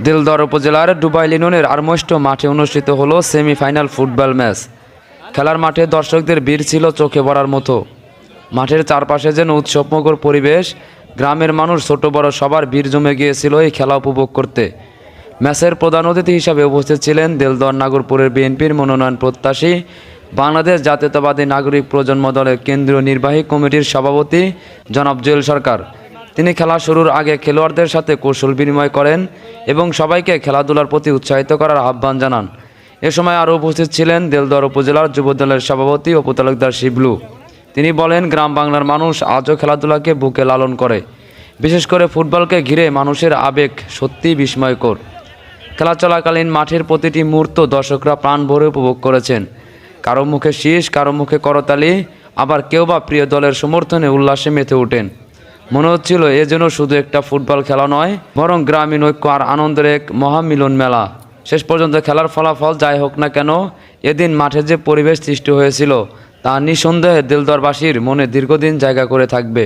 দিলদর উপজেলার ডুবাইল ইউনিয়নের আরমষ্ট মাঠে অনুষ্ঠিত হলো সেমিফাইনাল ফুটবল ম্যাচ। খেলার মাঠে দর্শকদের ভিড় ছিল চোখে পড়ার মতো। মাঠের চারপাশে যেন উৎসবমুখর পরিবেশ। গ্রামের মানুষ ছোট বড় সবার ভিড় জমে গিয়েছিল এই খেলা উপভোগ করতে। ম্যাচের প্রধান অতিথি হিসাবে উপস্থিত ছিলেন দিলদর নাগরপুরের বিএনপির মনোনয়ন প্রত্যাশী বাংলাদেশ জাতীয়তাবাদী নাগরিক প্রজন্ম দলের কেন্দ্রীয় নির্বাহী কমিটির সভাপতি জনাব জুয়েল সরকার। তিনি খেলা শুরুর আগে খেলোয়াড়দের সাথে কৌশল বিনিময় করেন এবং সবাইকে খেলাধুলার প্রতি উৎসাহিত করার আহ্বান জানান। এ সময় আরও উপস্থিত ছিলেন দিলদর উপজেলার যুবদলের সভাপতি ও তালুকদার শিবলু। তিনি বলেন, গ্রাম বাংলার মানুষ আজও খেলাধুলাকে বুকে লালন করে। বিশেষ করে ফুটবলকে ঘিরে মানুষের আবেগ সত্যিই বিস্ময়কর। খেলা চলাকালীন মাঠের প্রতিটি মুহূর্ত দর্শকরা প্রাণ ভরে উপভোগ করেছেন। কারো মুখে শীষ, কারো মুখে করতালি, আবার কেউ বা প্রিয় দলের সমর্থনে উল্লাসে মেতে ওঠেন। মনে হচ্ছিল এ যেন শুধু একটা ফুটবল খেলা নয়, বরং গ্রামীণ ঐক্য আর আনন্দের এক মহামিলন মেলা। শেষ পর্যন্ত খেলার ফলাফল যাই হোক না কেন, এদিন মাঠে যে পরিবেশ সৃষ্টি হয়েছিল তা নিঃসন্দেহে দিলদরবাসীর মনে দীর্ঘদিন জায়গা করে থাকবে।